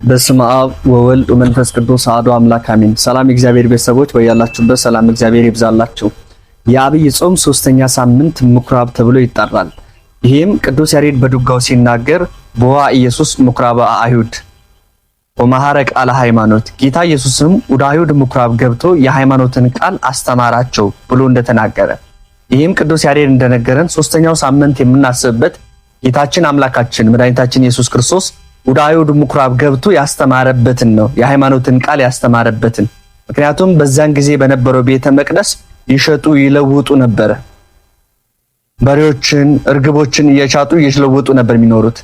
በስመ አብ ወወልድ ወመንፈስ ቅዱስ አሐዱ አምላክ አሜን። ሰላም እግዚአብሔር ቤተሰቦች በያላችሁበት ሰላም እግዚአብሔር ይብዛላችሁ። የአብይ ጾም ሶስተኛ ሳምንት ምኩራብ ተብሎ ይጠራል። ይሄም ቅዱስ ያሬድ በዱጋው ሲናገር ቦአ ኢየሱስ ምኩራበ አይሁድ ወመሐረ ቃለ ሃይማኖት፣ ጌታ ኢየሱስም ወደ አይሁድ ምኩራብ ገብቶ የሃይማኖትን ቃል አስተማራቸው ብሎ እንደተናገረ፣ ይሄም ቅዱስ ያሬድ እንደነገረን ሶስተኛው ሳምንት የምናስብበት ጌታችን አምላካችን መድኃኒታችን ኢየሱስ ክርስቶስ ወደ አይሁድ ምኩራብ ገብቶ ያስተማረበትን ነው፣ የሃይማኖትን ቃል ያስተማረበትን። ምክንያቱም በዛን ጊዜ በነበረው ቤተ መቅደስ ይሸጡ ይለውጡ ነበር። በሬዎችን እርግቦችን እየሻጡ እየለወጡ ነበር የሚኖሩት።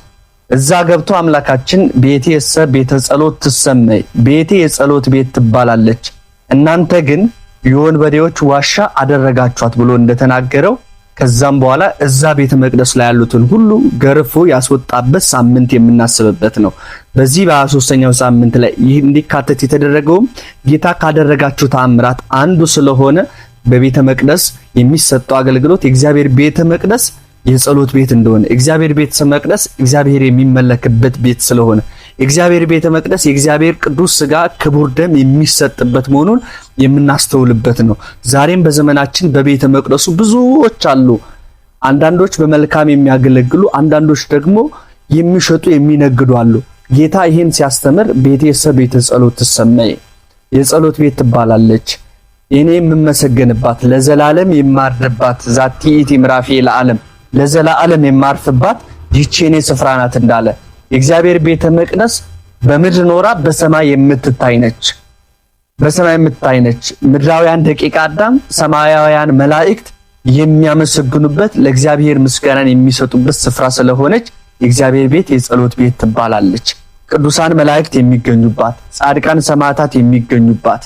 እዛ ገብቶ አምላካችን ቤቴ ቤተ ጸሎት ትሰመይ፣ ቤቴ የጸሎት ቤት ትባላለች፣ እናንተ ግን የወንበዴዎች ዋሻ አደረጋችኋት ብሎ እንደተናገረው ከዛም በኋላ እዛ ቤተ መቅደስ ላይ ያሉትን ሁሉ ገርፎ ያስወጣበት ሳምንት የምናስብበት ነው። በዚህ በ23ኛው ሳምንት ላይ ይህ እንዲካተት የተደረገው ጌታ ካደረጋቸው ተአምራት አንዱ ስለሆነ በቤተ መቅደስ የሚሰጠው አገልግሎት የእግዚአብሔር ቤተ መቅደስ የጸሎት ቤት እንደሆነ፣ እግዚአብሔር ቤተ መቅደስ እግዚአብሔር የሚመለክበት ቤት ስለሆነ፣ እግዚአብሔር ቤተ መቅደስ የእግዚአብሔር ቅዱስ ሥጋ ክቡር ደም የሚሰጥበት መሆኑን የምናስተውልበት ነው። ዛሬም በዘመናችን በቤተ መቅደሱ ብዙዎች አሉ። አንዳንዶች በመልካም የሚያገለግሉ፣ አንዳንዶች ደግሞ የሚሸጡ የሚነግዱ አሉ። ጌታ ይህን ሲያስተምር ቤቴ ቤተ ጸሎት ትሰመይ፣ የጸሎት ቤት ትባላለች፣ እኔ የምመሰገንባት ለዘላለም የማርፍባት ዛቲ ኢቲ ምዕራፌ ለዓለም፣ ለዘላለም የማርፍባት ይህች የኔ ስፍራ ናት እንዳለ የእግዚአብሔር ቤተ መቅደስ በምድር ኖራ በሰማይ የምትታይ ነች። በሰማይ የምትታይ ነች። ምድራውያን ደቂቀ አዳም፣ ሰማያውያን መላእክት የሚያመሰግኑበት ለእግዚአብሔር ምስጋናን የሚሰጡበት ስፍራ ስለሆነች የእግዚአብሔር ቤት የጸሎት ቤት ትባላለች። ቅዱሳን መላእክት የሚገኙባት፣ ጻድቃን ሰማዕታት የሚገኙባት፣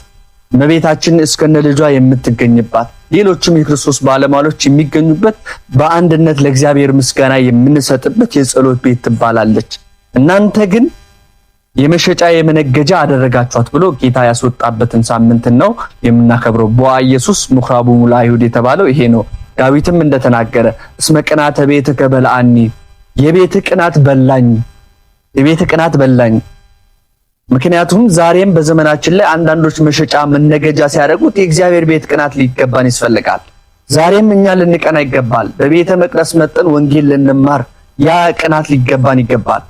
እመቤታችን እስከነ ልጇ የምትገኝባት፣ ሌሎችም የክርስቶስ ባለሟሎች የሚገኙበት በአንድነት ለእግዚአብሔር ምስጋና የምንሰጥበት የጸሎት ቤት ትባላለች። እናንተ ግን የመሸጫ የመነገጃ አደረጋችኋት ብሎ ጌታ ያስወጣበትን ሳምንት ነው የምናከብረው። ቦአ ኢየሱስ ምኩራቦሙ ለአይሁድ የተባለው ይሄ ነው። ዳዊትም እንደተናገረ እስመ ቅናተ ቤትከ በልዐኒ፣ የቤት ቅናት በላኝ፣ የቤት ቅናት በላኝ። ምክንያቱም ዛሬም በዘመናችን ላይ አንዳንዶች መሸጫ መነገጃ ሲያደርጉት የእግዚአብሔር ቤት ቅናት ሊገባን ይስፈልጋል። ዛሬም እኛ ልንቀና ይገባል። በቤተ መቅደስ መጠን ወንጌል ልንማር ያ ቅናት ሊገባን ይገባል።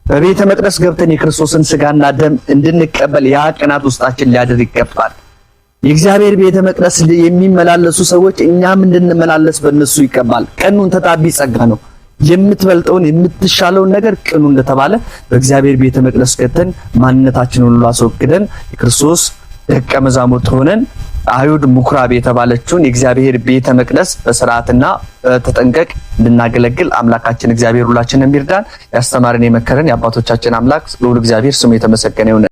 በቤተ መቅደስ ገብተን የክርስቶስን ሥጋና ደም እንድንቀበል ያ ቅናት ውስጣችን ሊያድር ይገባል። የእግዚአብሔር ቤተ መቅደስ የሚመላለሱ ሰዎች እኛም እንድንመላለስ በእነሱ ይገባል። ቀኑን ተጣቢ ጸጋ ነው። የምትበልጠውን የምትሻለውን ነገር ቅኑ እንደተባለ በእግዚአብሔር ቤተ መቅደስ ገብተን ማንነታችንን ሁሉ አስወግደን የክርስቶስ ደቀ መዛሙርት ሆነን አይሁድ ምኩራብ የተባለችውን የእግዚአብሔር ቤተ መቅደስ በስርዓትና በተጠንቀቅ እንድናገለግል አምላካችን እግዚአብሔር ሁላችንን የሚርዳን፣ ያስተማረን የመከረን የአባቶቻችን አምላክ ልዑል እግዚአብሔር ስሙ የተመሰገነ ይሁን።